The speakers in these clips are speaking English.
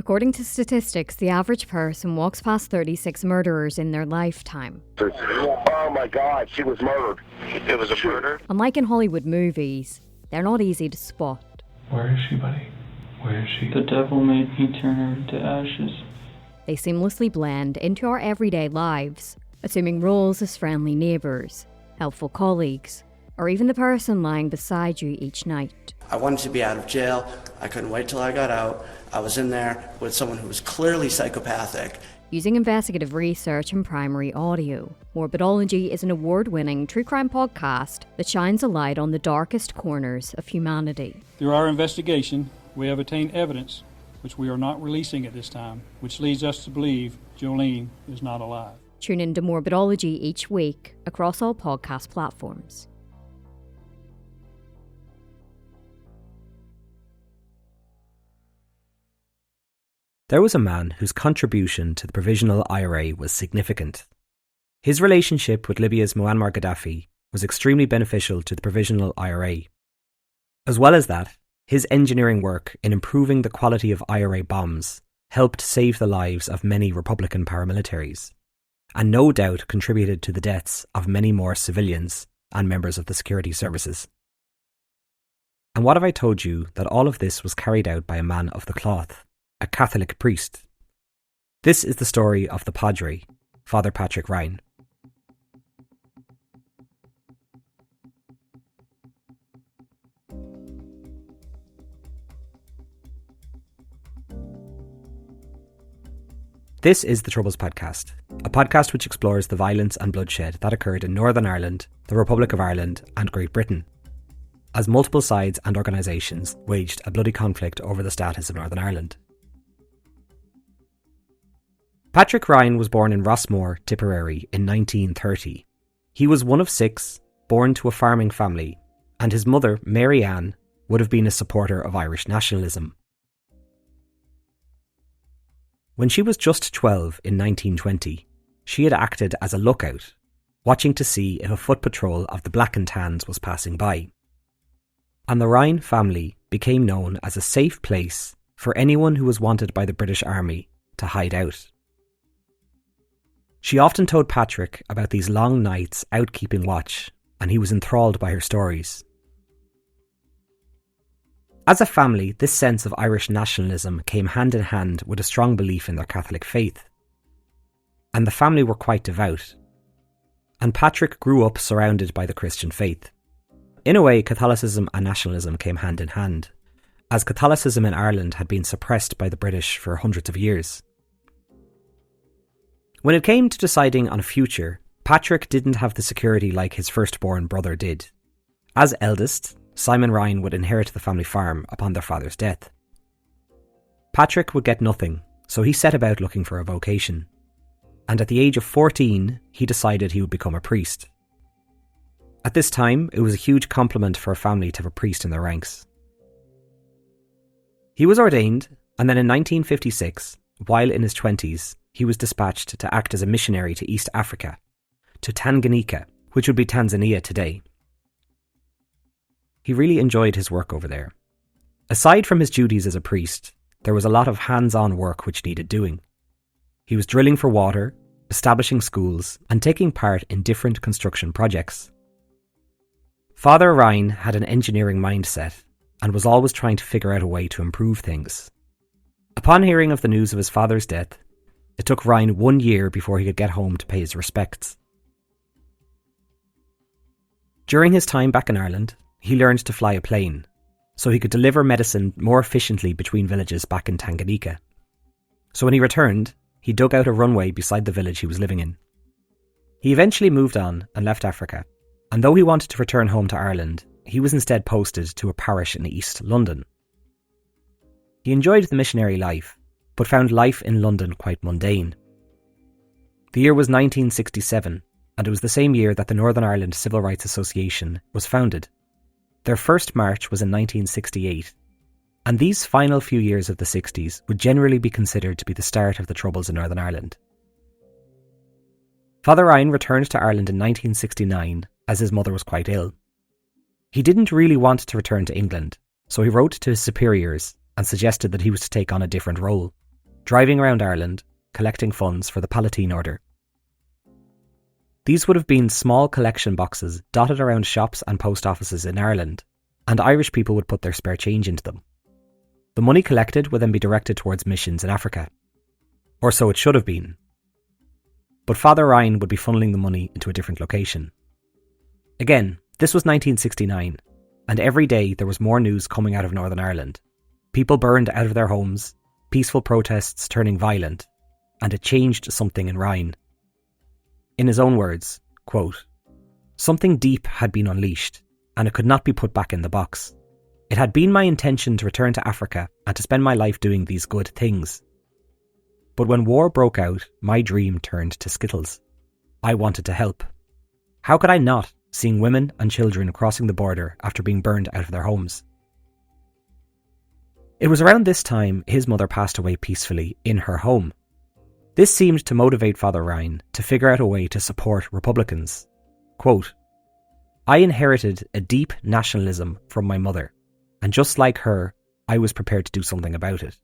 According to statistics, the average person walks past 36 murderers in their lifetime. Oh my God, she was murdered. It was a murder? Unlike in Hollywood movies, they're not easy to spot. Where is she, buddy? Where is she? The devil made me turn her into ashes. They seamlessly blend into our everyday lives, assuming roles as friendly neighbours, helpful colleagues, or even the person lying beside you each night. I wanted to be out of jail. I couldn't wait till I got out. I was in there with someone who was clearly psychopathic. Using investigative research and primary audio, Morbidology is an award-winning true crime podcast that shines a light on the darkest corners of humanity. Through our investigation, we have attained evidence, which we are not releasing at this time, which leads us to believe Jolene is not alive. Tune into Morbidology each week across all podcast platforms. There was a man whose contribution to the Provisional IRA was significant. His relationship with Libya's Muammar Gaddafi was extremely beneficial to the Provisional IRA. As well as that, his engineering work in improving the quality of IRA bombs helped save the lives of many Republican paramilitaries, and no doubt contributed to the deaths of many more civilians and members of the security services. And what if I told you that all of this was carried out by a man of the cloth, a Catholic priest? This is the story of the Padre, Father Patrick Ryan. This is the Troubles Podcast, a podcast which explores the violence and bloodshed that occurred in Northern Ireland, the Republic of Ireland and Great Britain, as multiple sides and organisations waged a bloody conflict over the status of Northern Ireland. Patrick Ryan was born in Rossmore, Tipperary in 1930. He was one of 6, born to a farming family, and his mother, Mary Ann, would have been a supporter of Irish nationalism. When she was just 12 in 1920, she had acted as a lookout, watching to see if a foot patrol of the Black and Tans was passing by. And the Ryan family became known as a safe place for anyone who was wanted by the British Army to hide out. She often told Patrick about these long nights out keeping watch, and he was enthralled by her stories. As a family, this sense of Irish nationalism came hand in hand with a strong belief in their Catholic faith. And the family were quite devout. And Patrick grew up surrounded by the Christian faith. In a way, Catholicism and nationalism came hand in hand, as Catholicism in Ireland had been suppressed by the British for hundreds of years. When it came to deciding on a future, Patrick didn't have the security like his firstborn brother did. As eldest, Simon Ryan would inherit the family farm upon their father's death. Patrick would get nothing, so he set about looking for a vocation. And at the age of 14, he decided he would become a priest. At this time, it was a huge compliment for a family to have a priest in their ranks. He was ordained, and then in 1956, while in his 20s, he was dispatched to act as a missionary to East Africa, to Tanganyika, which would be Tanzania today. He really enjoyed his work over there. Aside from his duties as a priest, there was a lot of hands-on work which needed doing. He was drilling for water, establishing schools, and taking part in different construction projects. Father Ryan had an engineering mindset and was always trying to figure out a way to improve things. Upon hearing of the news of his father's death, it took Ryan 1 year before he could get home to pay his respects. During his time back in Ireland, he learned to fly a plane, so he could deliver medicine more efficiently between villages back in Tanganyika. So when he returned, he dug out a runway beside the village he was living in. He eventually moved on and left Africa, and though he wanted to return home to Ireland, he was instead posted to a parish in East London. He enjoyed the missionary life, but found life in London quite mundane. The year was 1967, and it was the same year that the Northern Ireland Civil Rights Association was founded. Their first march was in 1968, and these final few years of the 60s would generally be considered to be the start of the Troubles in Northern Ireland. Father Ryan returned to Ireland in 1969 as his mother was quite ill. He didn't really want to return to England, so he wrote to his superiors and suggested that he was to take on a different role. driving around Ireland, collecting funds for the Palatine Order. These would have been small collection boxes dotted around shops and post offices in Ireland, and Irish people would put their spare change into them. The money collected would then be directed towards missions in Africa. Or so it should have been. But Father Ryan would be funneling the money into a different location. Again, this was 1969, and every day there was more news coming out of Northern Ireland. People burned out of their homes, peaceful protests turning violent, and it changed something in Ryan. In his own words, quote, "Something deep had been unleashed, and it could not be put back in the box. It had been my intention to return to Africa and to spend my life doing these good things. But when war broke out, my dream turned to skittles. I wanted to help. How could I not, seeing women and children crossing the border after being burned out of their homes?" It was around this time his mother passed away peacefully in her home. This seemed to motivate Father Ryan to figure out a way to support Republicans. Quote, "I inherited a deep nationalism from my mother, and just like her, I was prepared to do something about it."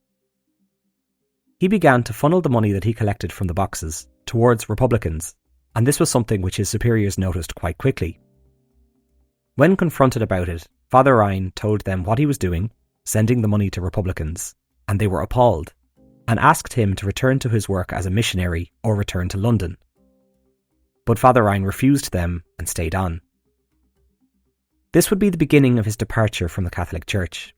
He began to funnel the money that he collected from the boxes towards Republicans, and this was something which his superiors noticed quite quickly. When confronted about it, Father Ryan told them what he was doing, sending the money to Republicans, and they were appalled, and asked him to return to his work as a missionary or return to London. But Father Ryan refused them and stayed on. This would be the beginning of his departure from the Catholic Church.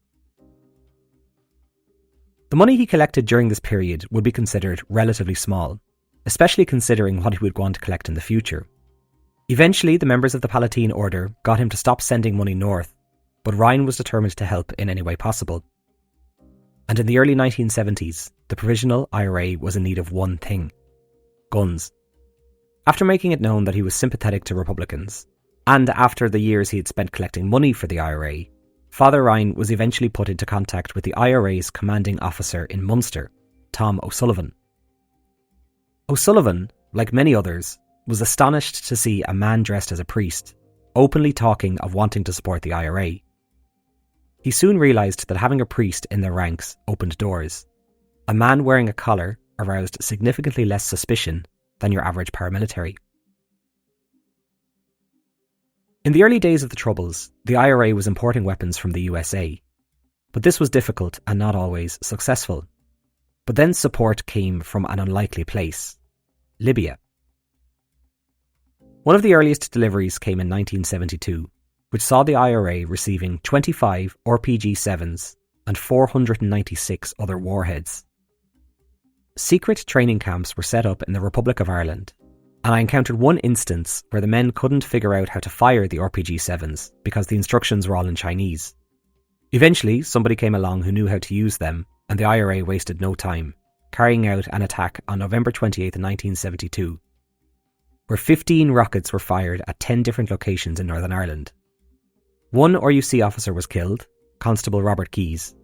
The money he collected during this period would be considered relatively small, especially considering what he would go on to collect in the future. Eventually, the members of the Palatine Order got him to stop sending money north, but Ryan was determined to help in any way possible. And in the early 1970s, the Provisional IRA was in need of one thing: guns. After making it known that he was sympathetic to Republicans, and after the years he had spent collecting money for the IRA, Father Ryan was eventually put into contact with the IRA's commanding officer in Munster, Tom O'Sullivan. O'Sullivan, like many others, was astonished to see a man dressed as a priest, openly talking of wanting to support the IRA. He soon realised that having a priest in their ranks opened doors. A man wearing a collar aroused significantly less suspicion than your average paramilitary. In the early days of the Troubles, the IRA was importing weapons from the USA, but this was difficult and not always successful. But then support came from an unlikely place: Libya. One of the earliest deliveries came in 1972, which saw the IRA receiving 25 RPG-7s and 496 other warheads. Secret training camps were set up in the Republic of Ireland, and I encountered one instance where the men couldn't figure out how to fire the RPG-7s because the instructions were all in Chinese. Eventually, somebody came along who knew how to use them, and the IRA wasted no time, carrying out an attack on November 28, 1972, where 15 rockets were fired at 10 different locations in Northern Ireland. One RUC officer was killed, Constable Robert Keyes,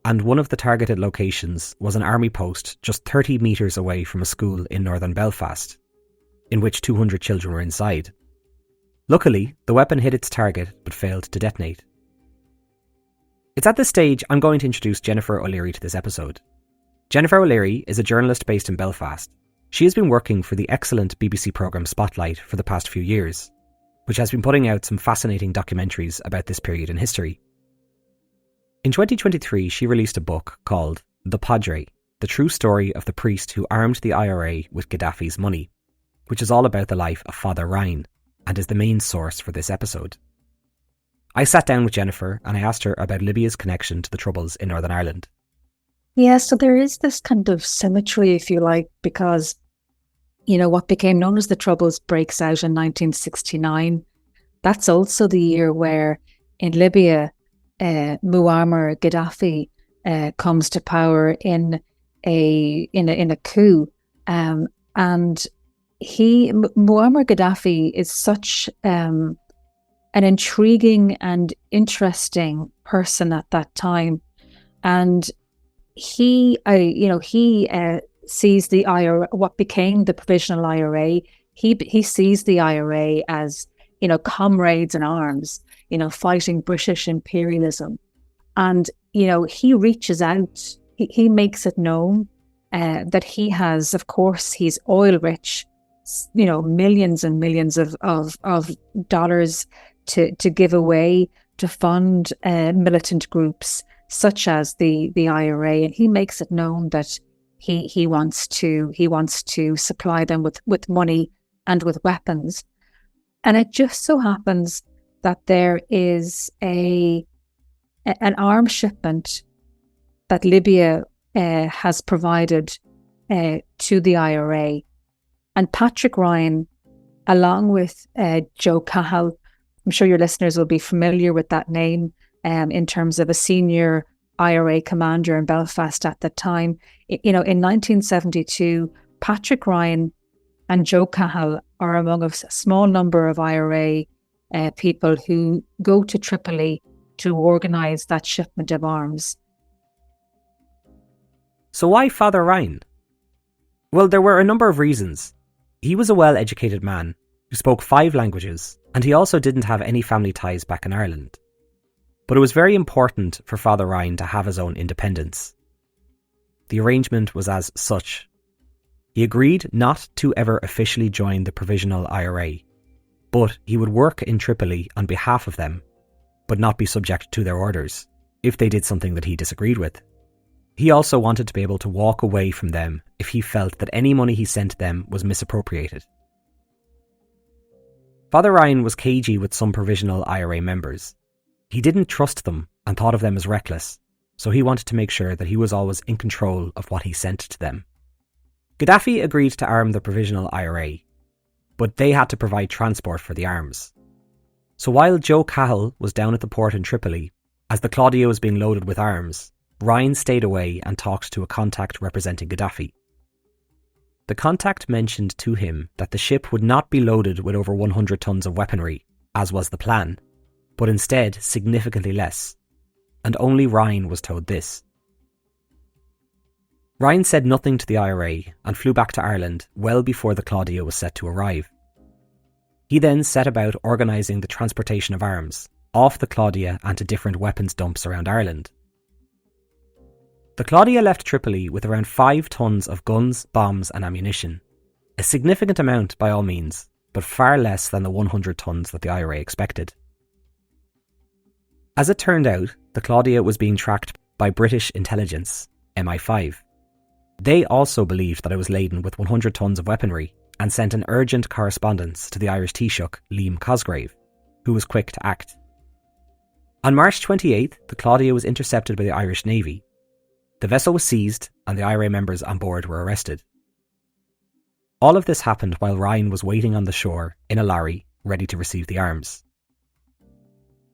and one of the targeted locations was an army post just 30 metres away from a school in northern Belfast, in which 200 children were inside. Luckily, the weapon hit its target but failed to detonate. It's at this stage I'm going to introduce Jennifer O'Leary to this episode. Jennifer O'Leary is a journalist based in Belfast. She has been working for the excellent BBC programme Spotlight for the past few years, which has been putting out some fascinating documentaries about this period in history. In 2023, she released a book called The Padre, The True Story of the Priest Who Armed the IRA with Gaddafi's Money, which is all about the life of Father Ryan, and is the main source for this episode. I sat down with Jennifer and I asked her about Libya's connection to the Troubles in Northern Ireland. Yeah, so there is this kind of symmetry, if you like, because, what became known as the Troubles breaks out in 1969. That's also the year where in Libya, Muammar Gaddafi comes to power in a coup, and Muammar Gaddafi is such an intriguing and interesting person at that time, and he sees the IRA, what became the Provisional IRA. He sees the IRA as comrades in arms, fighting British imperialism, and he reaches out. He makes it known that he has, of course, he's oil rich, millions and millions of dollars to give away to fund militant groups such as the IRA, and he makes it known that he wants to supply them with money and with weapons. And it just so happens that there is an arms shipment that Libya has provided to the IRA. And Patrick Ryan, along with Joe Cahill, I'm sure your listeners will be familiar with that name in terms of a senior IRA commander in Belfast at the time. In 1972, Patrick Ryan and Joe Cahill are among a small number of IRA people who go to Tripoli to organise that shipment of arms. So why Father Ryan? Well, there were a number of reasons. He was a well-educated man who spoke 5 languages, and he also didn't have any family ties back in Ireland. But it was very important for Father Ryan to have his own independence. The arrangement was as such. He agreed not to ever officially join the Provisional IRA, but he would work in Tripoli on behalf of them, but not be subject to their orders if they did something that he disagreed with. He also wanted to be able to walk away from them if he felt that any money he sent them was misappropriated. Father Ryan was cagey with some Provisional IRA members. He didn't trust them and thought of them as reckless, so he wanted to make sure that he was always in control of what he sent to them. Gaddafi agreed to arm the Provisional IRA, but they had to provide transport for the arms. So while Joe Cahill was down at the port in Tripoli, as the Claudia was being loaded with arms, Ryan stayed away and talked to a contact representing Gaddafi. The contact mentioned to him that the ship would not be loaded with over 100 tons of weaponry, as was the plan, but instead significantly less, and only Ryan was told this. Ryan said nothing to the IRA and flew back to Ireland well before the Claudia was set to arrive. He then set about organising the transportation of arms off the Claudia and to different weapons dumps around Ireland. The Claudia left Tripoli with around 5 tons of guns, bombs and ammunition. A significant amount by all means, but far less than the 100 tons that the IRA expected. As it turned out, the Claudia was being tracked by British intelligence, MI5. They also believed that it was laden with 100 tons of weaponry and sent an urgent correspondence to the Irish Taoiseach, Liam Cosgrave, who was quick to act. On March 28th, the Claudia was intercepted by the Irish Navy. The vessel was seized and the IRA members on board were arrested. All of this happened while Ryan was waiting on the shore in a lorry, ready to receive the arms.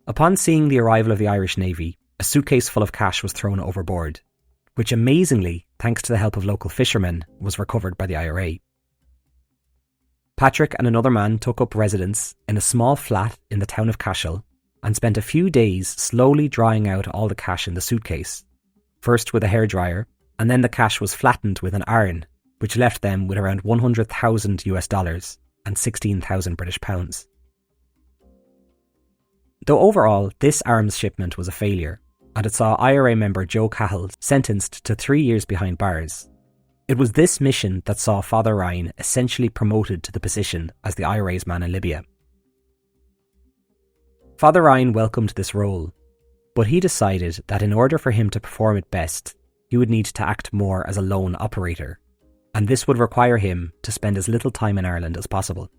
Upon seeing the arrival of the Irish Navy, a suitcase full of cash was thrown overboard, which amazingly, thanks to the help of local fishermen, was recovered by the IRA. Patrick and another man took up residence in a small flat in the town of Cashel and spent a few days slowly drying out all the cash in the suitcase, first with a hairdryer, and then the cash was flattened with an iron, which left them with around $100,000 and 16,000 British pounds. Though overall, this arms shipment was a failure, and it saw IRA member Joe Cahill sentenced to 3 years behind bars. It was this mission that saw Father Ryan essentially promoted to the position as the IRA's man in Libya. Father Ryan welcomed this role, but he decided that in order for him to perform it best, he would need to act more as a lone operator, and this would require him to spend as little time in Ireland as possible.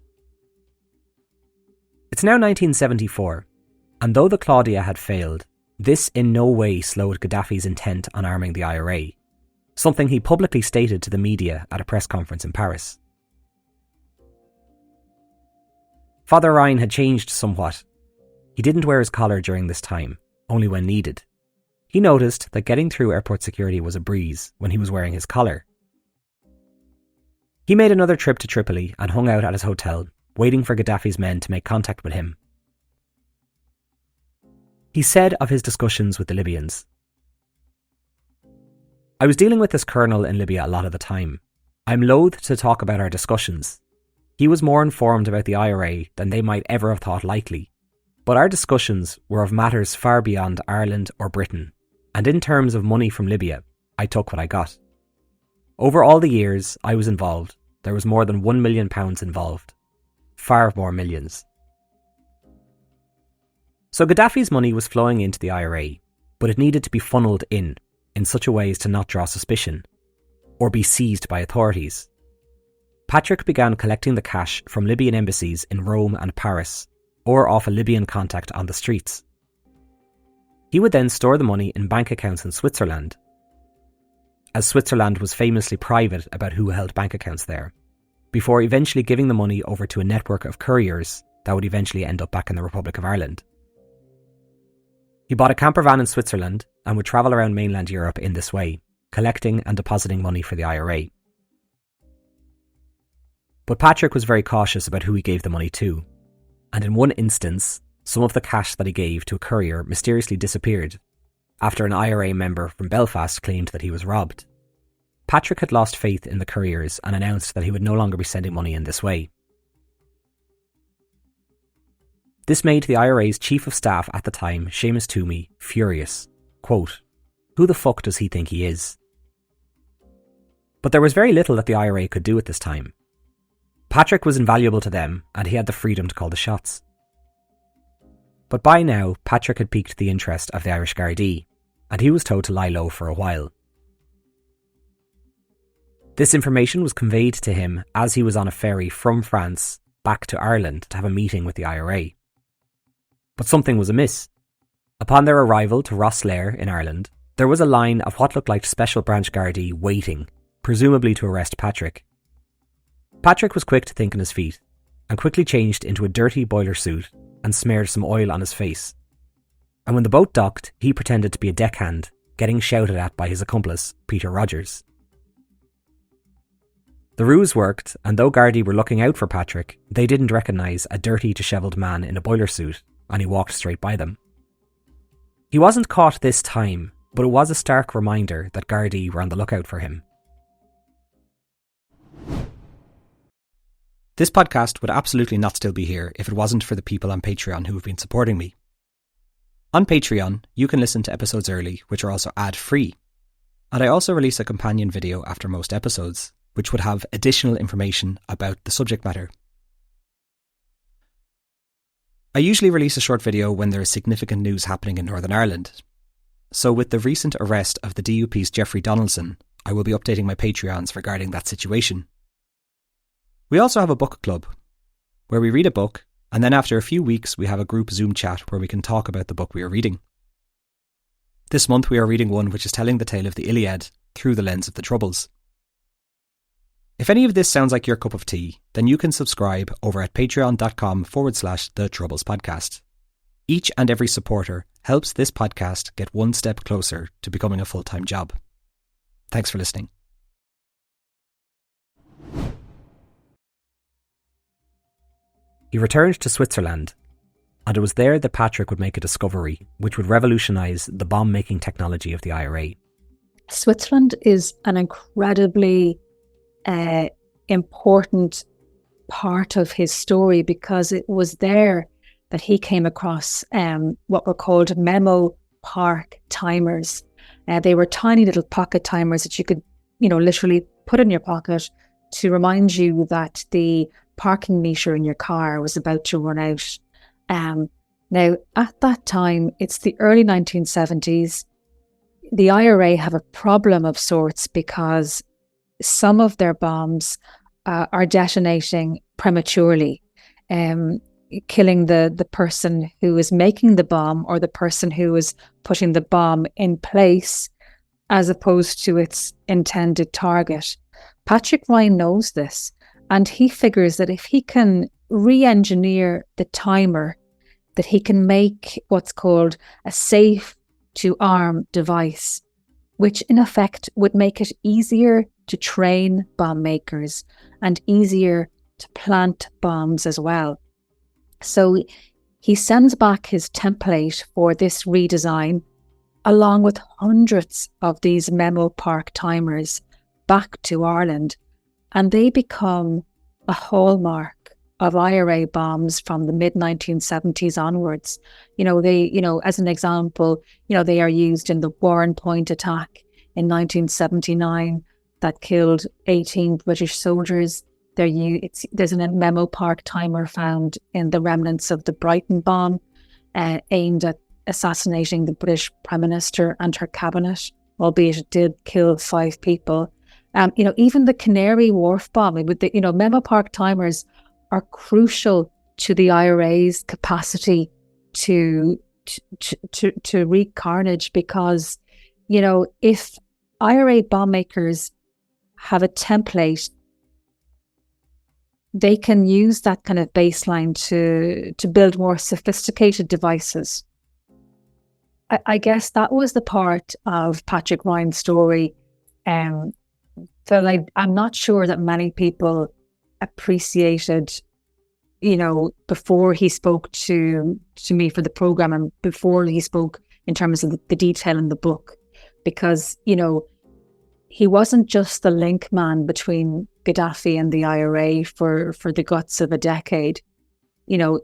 It's now 1974, and though the Claudia had failed, this in no way slowed Gaddafi's intent on arming the IRA, something he publicly stated to the media at a press conference in Paris. Father Ryan had changed somewhat. He didn't wear his collar during this time, only when needed. He noticed that getting through airport security was a breeze when he was wearing his collar. He made another trip to Tripoli and hung out at his hotel, waiting for Gaddafi's men to make contact with him. He said of his discussions with the Libyans, "I was dealing with this colonel in Libya a lot of the time. I'm loath to talk about our discussions. He was more informed about the IRA than they might ever have thought likely. But our discussions were of matters far beyond Ireland or Britain, and in terms of money from Libya, I took what I got." Over all the years I was involved, there was more than £1 million involved. Far more millions. So Gaddafi's money was flowing into the IRA, but it needed to be funneled in such a way as to not draw suspicion, or be seized by authorities. Patrick began collecting the cash from Libyan embassies in Rome and Paris, or off a Libyan contact on the streets. He would then store the money in bank accounts in Switzerland, as Switzerland was famously private about who held bank accounts there, before eventually giving the money over to a network of couriers that would eventually end up back in the Republic of Ireland. He bought a camper van in Switzerland and would travel around mainland Europe in this way, collecting and depositing money for the IRA. But Patrick was very cautious about who he gave the money to, and in one instance, some of the cash that he gave to a courier mysteriously disappeared after an IRA member from Belfast claimed that he was robbed. Patrick had lost faith in the couriers and announced that he would no longer be sending money in this way. This made the IRA's chief of staff at the time, Seamus Toomey, furious. Quote, "Who the fuck does he think he is?" But there was very little that the IRA could do at this time. Patrick was invaluable to them and he had the freedom to call the shots. But by now, Patrick had piqued the interest of the Irish Gardaí, and he was told to lie low for a while. This information was conveyed to him as he was on a ferry from France back to Ireland to have a meeting with the IRA. But something was amiss. Upon their arrival to Rosslare in Ireland, there was a line of what looked like Special Branch Gardaí waiting, presumably to arrest Patrick. Patrick was quick to think on his feet, and quickly changed into a dirty boiler suit and smeared some oil on his face. And when the boat docked, he pretended to be a deckhand, getting shouted at by his accomplice, Peter Rogers. The ruse worked, and though Gardaí were looking out for Patrick, they didn't recognise a dirty, dishevelled man in a boiler suit, and he walked straight by them. He wasn't caught this time, but it was a stark reminder that Gardaí were on the lookout for him. This podcast would absolutely not still be here if it wasn't for the people on Patreon who have been supporting me. On Patreon, you can listen to episodes early, which are also ad-free. And I also release a companion video after most episodes, which would have additional information about the subject matter. I usually release a short video when there is significant news happening in Northern Ireland. So with the recent arrest of the DUP's Jeffrey Donaldson, I will be updating my Patreons regarding that situation. We also have a book club, where we read a book, and then after a few weeks we have a group Zoom chat where we can talk about the book we are reading. This month we are reading one which is telling the tale of the Iliad through the lens of the Troubles. If any of this sounds like your cup of tea, then you can subscribe over at patreon.com/The Troubles Podcast. Each and every supporter helps this podcast get one step closer to becoming a full-time job. Thanks for listening. He returned to Switzerland, and it was there that Patrick would make a discovery which would revolutionise the bomb-making technology of the IRA. Switzerland is an incredibly important part of his story because it was there that he came across what were called memo park timers. They were tiny little pocket timers that you could, literally put in your pocket to remind you that the parking meter in your car was about to run out. Now, at that time, it's the early 1970s. The IRA have a problem of sorts because some of their bombs are detonating prematurely, killing the person who is making the bomb or the person who is putting the bomb in place as opposed to its intended target. Patrick Ryan knows this, and he figures that if he can re-engineer the timer, that he can make what's called a safe-to-arm device, which in effect would make it easier to train bomb makers and easier to plant bombs as well. So he sends back his template for this redesign, along with hundreds of these memo park timers, back to Ireland, and they become a hallmark of IRA bombs from the mid-1970s onwards. As an example, they are used in the Warren Point attack in 1979, that killed 18 British soldiers. There's an Memo Park timer found in the remnants of the Brighton bomb, aimed at assassinating the British Prime Minister and her cabinet, albeit it did kill 5 people. Even the Canary Wharf bomb, with the Memo Park timers are crucial to the IRA's capacity to wreak carnage, because if IRA bomb makers have a template, they can use that kind of baseline to build more sophisticated devices. I guess that was the part of Patrick Ryan's story that I'm not sure that many people appreciated, before he spoke to me for the program, and before he spoke in terms of the detail in the book, because, he wasn't just the link man between Gaddafi and the IRA for the guts of a decade.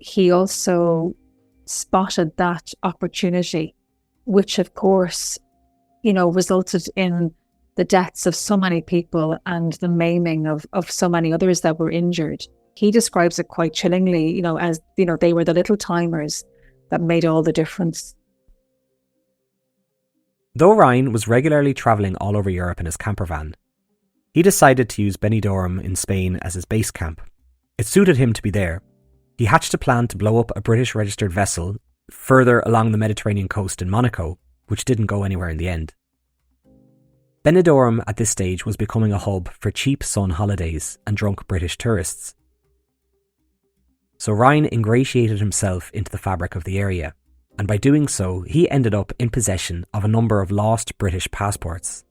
He also spotted that opportunity, which of course, resulted in the deaths of so many people and the maiming of so many others that were injured. He describes it quite chillingly, as, they were the little timers that made all the difference. Though Ryan was regularly travelling all over Europe in his camper van, he decided to use Benidorm in Spain as his base camp. It suited him to be there. He hatched a plan to blow up a British registered vessel further along the Mediterranean coast in Monaco, which didn't go anywhere in the end. Benidorm at this stage was becoming a hub for cheap sun holidays and drunk British tourists. So Ryan ingratiated himself into the fabric of the area, and by doing so, he ended up in possession of a number of lost British passports.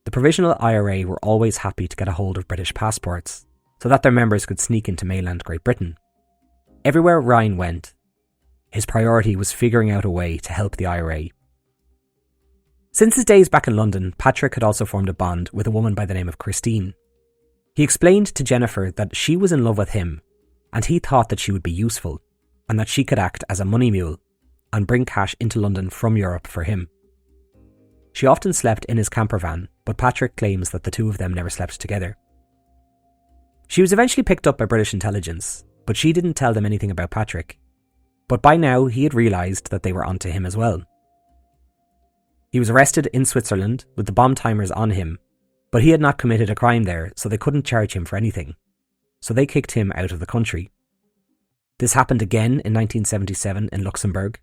The Provisional IRA were always happy to get a hold of British passports, so that their members could sneak into mainland Great Britain. Everywhere Ryan went, his priority was figuring out a way to help the IRA. Since his days back in London, Patrick had also formed a bond with a woman by the name of Christine. He explained to Jennifer that she was in love with him, and he thought that she would be useful, and that she could act as a money mule and bring cash into London from Europe for him. She often slept in his camper van, but Patrick claims that the two of them never slept together. She was eventually picked up by British intelligence, but she didn't tell them anything about Patrick. But by now he had realised that they were onto him as well. He was arrested in Switzerland with the bomb timers on him, but he had not committed a crime there, so they couldn't charge him for anything. So they kicked him out of the country. This happened again in 1977 in Luxembourg,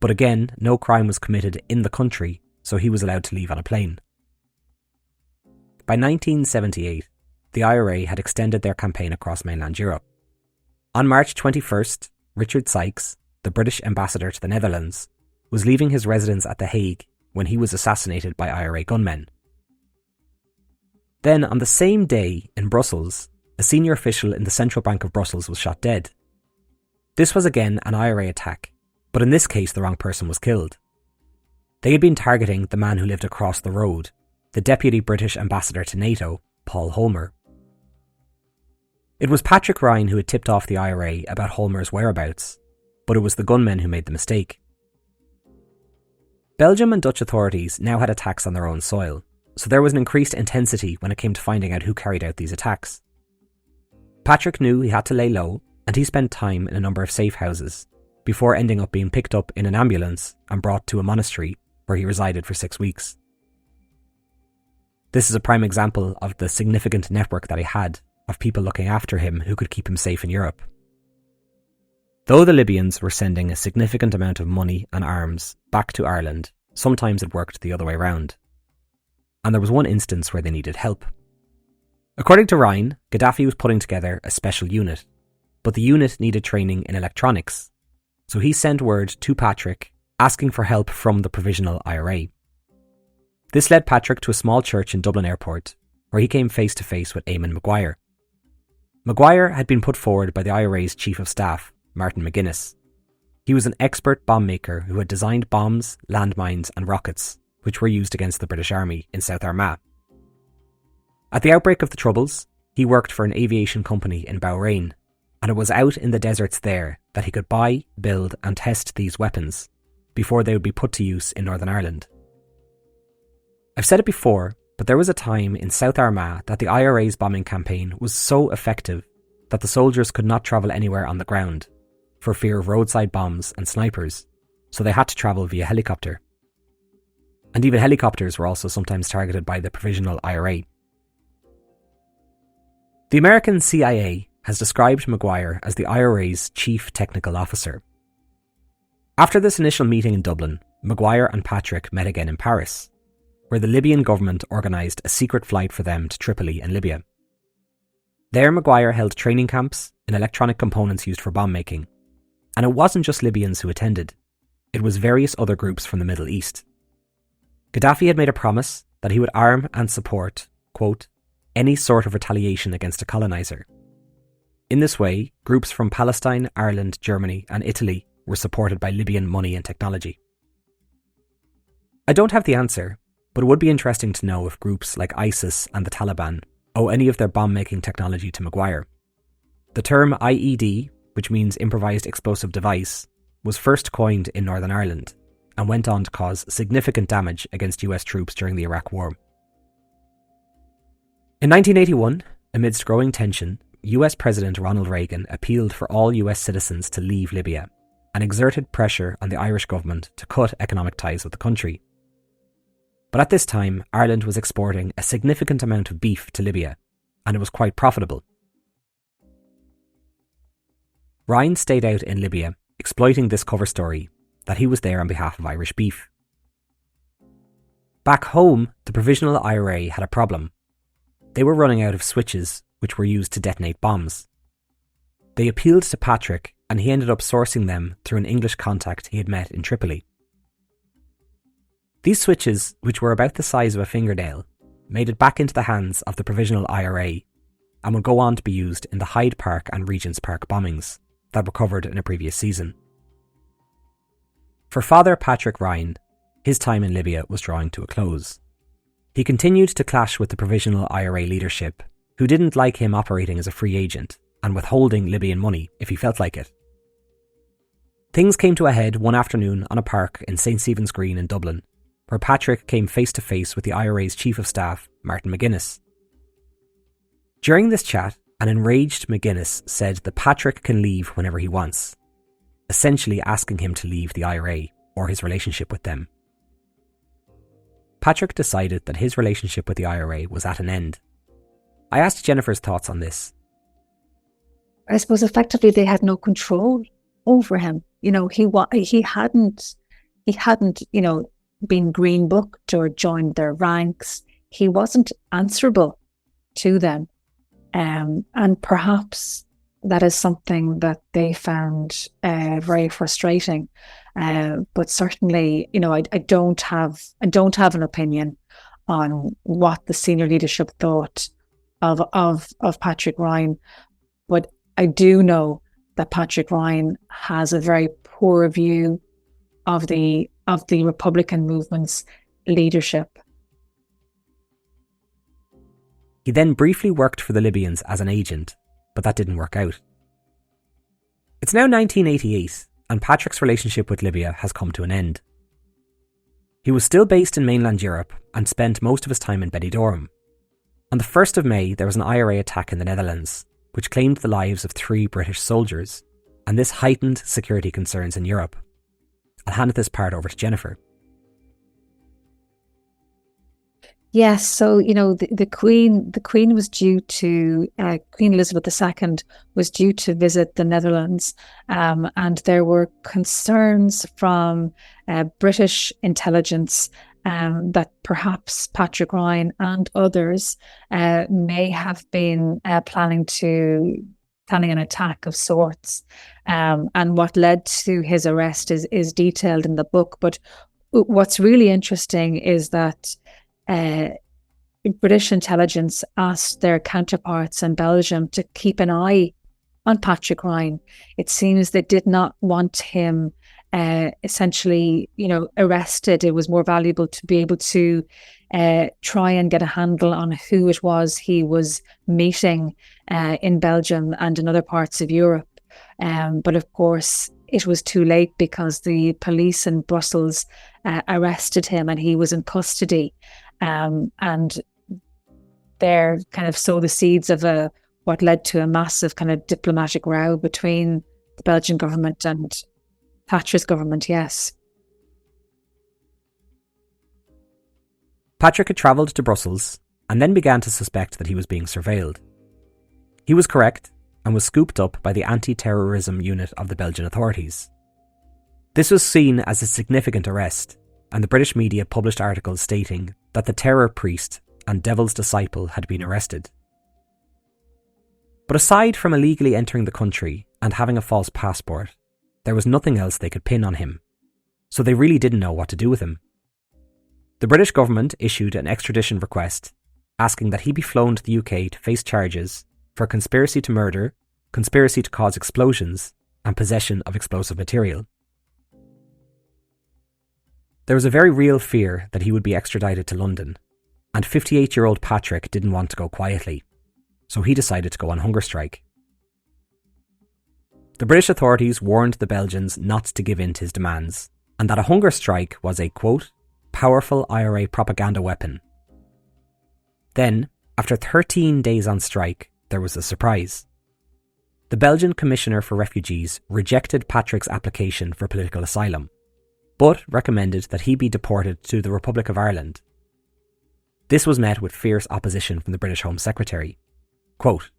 but again no crime was committed in the country, so he was allowed to leave on a plane. By 1978, the IRA had extended their campaign across mainland Europe. On March 21st, Richard Sykes, the British ambassador to the Netherlands, was leaving his residence at The Hague when he was assassinated by IRA gunmen. Then, on the same day in Brussels, a senior official in the Central Bank of Brussels was shot dead. This was again an IRA attack, but in this case the wrong person was killed. They had been targeting the man who lived across the road, the Deputy British Ambassador to NATO, Paul Holmer. It was Patrick Ryan who had tipped off the IRA about Holmer's whereabouts, but it was the gunmen who made the mistake. Belgium and Dutch authorities now had attacks on their own soil, so there was an increased intensity when it came to finding out who carried out these attacks. Patrick knew he had to lay low, and he spent time in a number of safe houses, before ending up being picked up in an ambulance and brought to a monastery where he resided for 6 weeks. This is a prime example of the significant network that he had of people looking after him who could keep him safe in Europe. Though the Libyans were sending a significant amount of money and arms back to Ireland, sometimes it worked the other way around. And there was one instance where they needed help. According to Ryan, Gaddafi was putting together a special unit, but the unit needed training in electronics, so he sent word to Patrick asking for help from the Provisional IRA. This led Patrick to a small church in Dublin Airport, where he came face to face with Eamon Maguire. Maguire had been put forward by the IRA's Chief of Staff, Martin McGuinness. He was an expert bomb maker who had designed bombs, landmines and rockets, which were used against the British Army in South Armagh. At the outbreak of the Troubles, he worked for an aviation company in Bahrain, and it was out in the deserts there that he could buy, build and test these weapons before they would be put to use in Northern Ireland. I've said it before, But there was a time in South Armagh that the IRA's bombing campaign was so effective that the soldiers could not travel anywhere on the ground for fear of roadside bombs and snipers, so they had to travel via helicopter. And even helicopters were also sometimes targeted by the Provisional IRA. The American CIA has described Maguire as the IRA's chief technical officer. After this initial meeting in Dublin, Maguire and Patrick met again in Paris, where the Libyan government organised a secret flight for them to Tripoli in Libya. There, Maguire held training camps in electronic components used for bomb making. And it wasn't just Libyans who attended, it was various other groups from the Middle East. Gaddafi had made a promise that he would arm and support, quote, any sort of retaliation against a coloniser. In this way, groups from Palestine, Ireland, Germany and Italy were supported by Libyan money and technology. I don't have the answer, but it would be interesting to know if groups like ISIS and the Taliban owe any of their bomb-making technology to Maguire. The term IED, which means improvised explosive device, was first coined in Northern Ireland and went on to cause significant damage against US troops during the Iraq War. In 1981, amidst growing tension, US President Ronald Reagan appealed for all US citizens to leave Libya and exerted pressure on the Irish government to cut economic ties with the country. But at this time, Ireland was exporting a significant amount of beef to Libya, and it was quite profitable. Ryan stayed out in Libya, exploiting this cover story that he was there on behalf of Irish beef. Back home, the Provisional IRA had a problem. They were running out of switches which were used to detonate bombs. They appealed to Patrick, and he ended up sourcing them through an English contact he had met in Tripoli. These switches, which were about the size of a fingernail, made it back into the hands of the Provisional IRA and would go on to be used in the Hyde Park and Regent's Park bombings that were covered in a previous season. For Father Patrick Ryan, his time in Libya was drawing to a close. He continued to clash with the Provisional IRA leadership, who didn't like him operating as a free agent and withholding Libyan money if he felt like it. Things came to a head one afternoon on a park in St. Stephen's Green in Dublin, where Patrick came face to face with the IRA's Chief of Staff, Martin McGuinness. During this chat, an enraged McGuinness said that Patrick can leave whenever he wants, essentially asking him to leave the IRA or his relationship with them. Patrick decided that his relationship with the IRA was at an end. I asked Jennifer's thoughts on this. I suppose effectively they had no control over him. You know, he hadn't, you know, been green booked or joined their ranks. He wasn't answerable to them. And perhaps that is something that they found very frustrating. But certainly, you know, I don't have an opinion on what the senior leadership thought of Patrick Ryan. But I do know that Patrick Ryan has a very poor view of the Republican movement's leadership. He then briefly worked for the Libyans as an agent, but that didn't work out. It's now 1988, and Patrick's relationship with Libya has come to an end. He was still based in mainland Europe and spent most of his time in Benidorm. On the 1st of May, there was an IRA attack in the Netherlands, which claimed the lives of 3 British soldiers, and this heightened security concerns in Europe. I'll hand this part over to Jennifer. Yes, so you know the Queen was due to Queen Elizabeth II was due to visit the Netherlands, and there were concerns from British intelligence that perhaps Patrick Ryan and others may have been planning an attack of sorts, and what led to his arrest is detailed in the book. But what's really interesting is that British intelligence asked their counterparts in Belgium to keep an eye on Patrick Ryan. It seems they did not want him essentially, you know, arrested. It was more valuable to be able to try and get a handle on who it was he was meeting in Belgium and in other parts of Europe. But of course, it was too late because the police in Brussels arrested him and he was in custody. And there kind of sow the seeds of what led to a massive kind of diplomatic row between the Belgian government and Thatcher's government, yes. Patrick had travelled to Brussels and then began to suspect that he was being surveilled. He was correct and was scooped up by the anti-terrorism unit of the Belgian authorities. This was seen as a significant arrest, and the British media published articles stating that the terror priest and devil's disciple had been arrested. But aside from illegally entering the country and having a false passport, there was nothing else they could pin on him, so they really didn't know what to do with him. The British government issued an extradition request asking that he be flown to the UK to face charges for conspiracy to murder, conspiracy to cause explosions, and possession of explosive material. There was a very real fear that he would be extradited to London, and 58-year-old Patrick didn't want to go quietly, so he decided to go on hunger strike. The British authorities warned the Belgians not to give in to his demands, and that a hunger strike was a, quote, powerful IRA propaganda weapon. Then, after 13 days on strike, there was a surprise. The Belgian Commissioner for Refugees rejected Patrick's application for political asylum, but recommended that he be deported to the Republic of Ireland. This was met with fierce opposition from the British Home Secretary. Quote,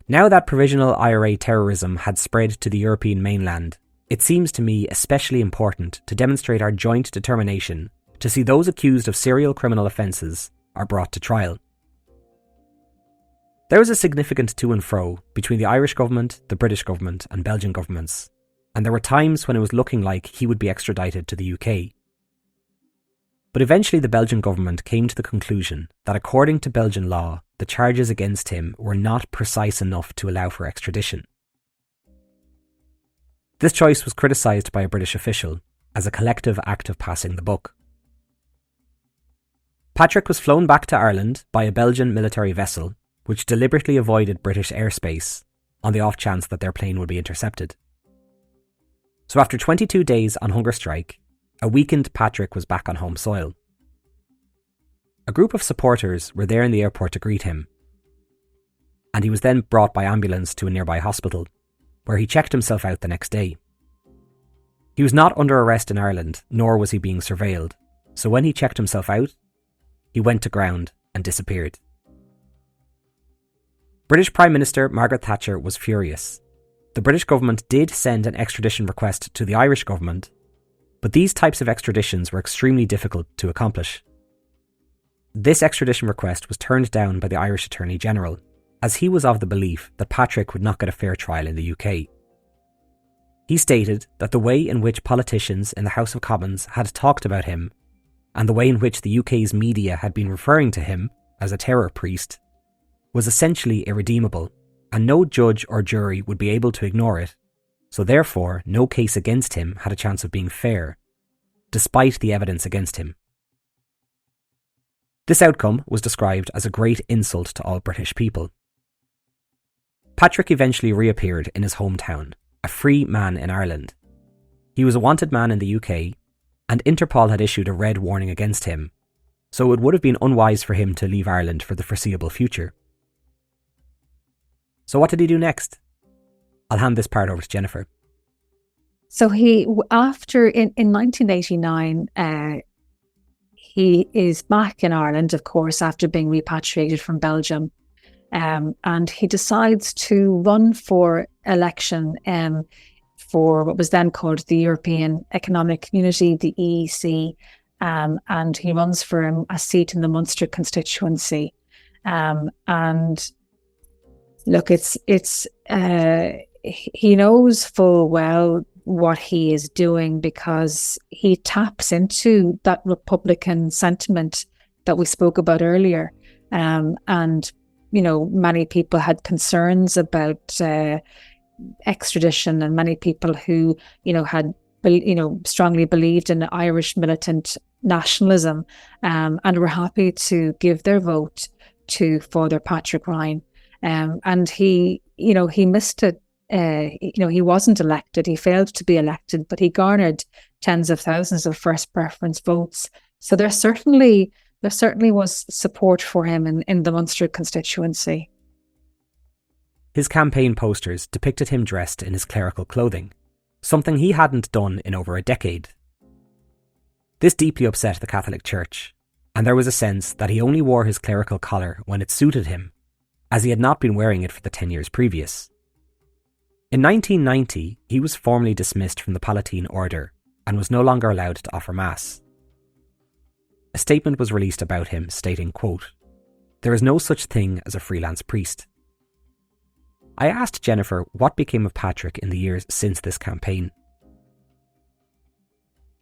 now that Provisional IRA terrorism had spread to the European mainland, it seems to me especially important to demonstrate our joint determination to see those accused of serial criminal offences are brought to trial. There was a significant to and fro between the Irish government, the British government and Belgian governments, and there were times when it was looking like he would be extradited to the UK. But eventually the Belgian government came to the conclusion that according to Belgian law, the charges against him were not precise enough to allow for extradition. This choice was criticised by a British official as a collective act of passing the buck. Patrick was flown back to Ireland by a Belgian military vessel, which deliberately avoided British airspace on the off chance that their plane would be intercepted. So after 22 days on hunger strike, a weakened Patrick was back on home soil. A group of supporters were there in the airport to greet him, and he was then brought by ambulance to a nearby hospital, where he checked himself out the next day. He was not under arrest in Ireland, nor was he being surveilled, so when he checked himself out, he went to ground and disappeared. British Prime Minister Margaret Thatcher was furious. The British government did send an extradition request to the Irish government, but these types of extraditions were extremely difficult to accomplish. This extradition request was turned down by the Irish Attorney General, as he was of the belief that Patrick would not get a fair trial in the UK. He stated that the way in which politicians in the House of Commons had talked about him, and the way in which the UK's media had been referring to him as a terror priest, was essentially irredeemable, and no judge or jury would be able to ignore it, so therefore no case against him had a chance of being fair, despite the evidence against him. This outcome was described as a great insult to all British people. Patrick eventually reappeared in his hometown, a free man in Ireland. He was a wanted man in the UK, and Interpol had issued a red warning against him, so it would have been unwise for him to leave Ireland for the foreseeable future. So what did he do next? I'll hand this part over to Jennifer. So in 1989, he is back in Ireland, of course, after being repatriated from Belgium. And he decides to run for election for what was then called the European Economic Community, the EEC, and he runs for a seat in the Munster constituency. And look, he knows full well what he is doing because he taps into that Republican sentiment that we spoke about earlier. And, you know, many people had concerns about extradition, and many people who, you know, had, strongly believed in Irish militant nationalism, and were happy to give their vote to Father Patrick Ryan. And he missed it. He wasn't elected. He failed to be elected, but he garnered tens of thousands of first preference votes. So there's certainly there certainly was support for him in the Munster constituency. His campaign posters depicted him dressed in his clerical clothing, something he hadn't done in over a decade. This deeply upset the Catholic Church, and there was a sense that he only wore his clerical collar when it suited him, as he had not been wearing it for the 10 years previous. In 1990, he was formally dismissed from the Palatine Order and was no longer allowed to offer Mass. A statement was released about him stating, quote, "There is no such thing as a freelance priest." I asked Jennifer what became of Patrick in the years since this campaign.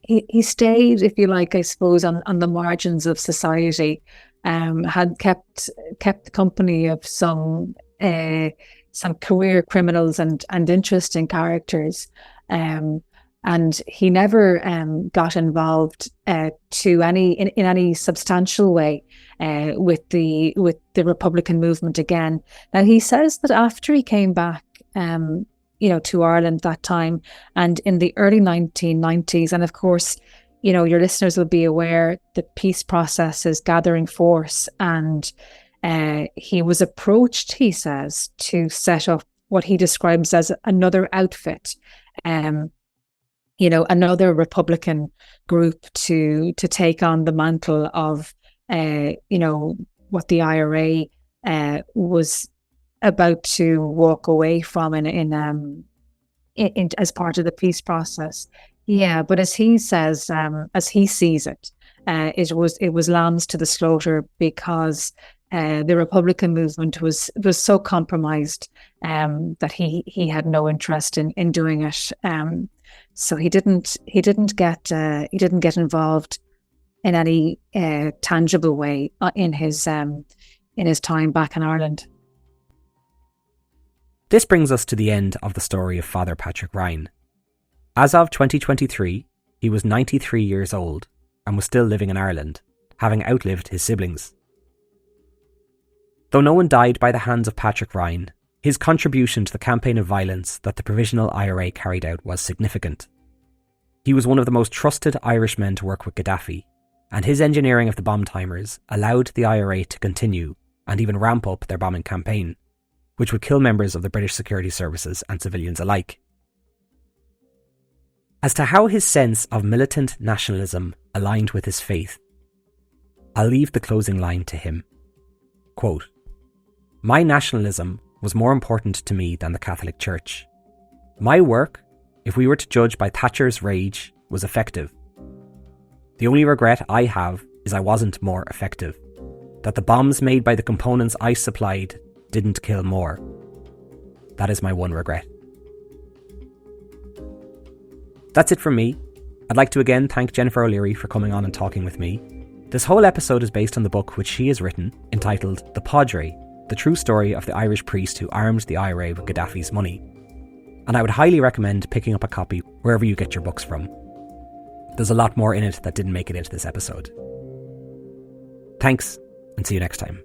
He stayed, if you like, I suppose, on the margins of society, had kept the company of some career criminals and interesting characters, and he never got involved in any substantial way with the Republican movement again. Now, he says that after he came back, to Ireland that time, and in the early 1990s, and of course, your listeners will be aware the peace process is gathering force, and he was approached, he says, to set up what he describes as another outfit, another Republican group to take on the mantle of, what the IRA was about to walk away from in as part of the peace process. Yeah, but as he says, as he sees it, it was lambs to the slaughter, because the Republican movement was so compromised that he had no interest in doing it. So he didn't get involved in any tangible way in his time back in Ireland. This brings us to the end of the story of Father Patrick Ryan. As of 2023, he was 93 years old and was still living in Ireland, having outlived his siblings. Though no one died by the hands of Patrick Ryan, his contribution to the campaign of violence that the Provisional IRA carried out was significant. He was one of the most trusted Irish men to work with Gaddafi, and his engineering of the bomb timers allowed the IRA to continue and even ramp up their bombing campaign, which would kill members of the British security services and civilians alike. As to how his sense of militant nationalism aligned with his faith, I'll leave the closing line to him. Quote, "My nationalism was more important to me than the Catholic Church. My work, if we were to judge by Thatcher's rage, was effective. The only regret I have is I wasn't more effective, that the bombs made by the components I supplied didn't kill more. That is my one regret." That's it from me. I'd like to again thank Jennifer O'Leary for coming on and talking with me. This whole episode is based on the book which she has written, entitled The Padre, the true story of the Irish priest who armed the IRA with Gaddafi's money. And I would highly recommend picking up a copy wherever you get your books from. There's a lot more in it that didn't make it into this episode. Thanks, and see you next time.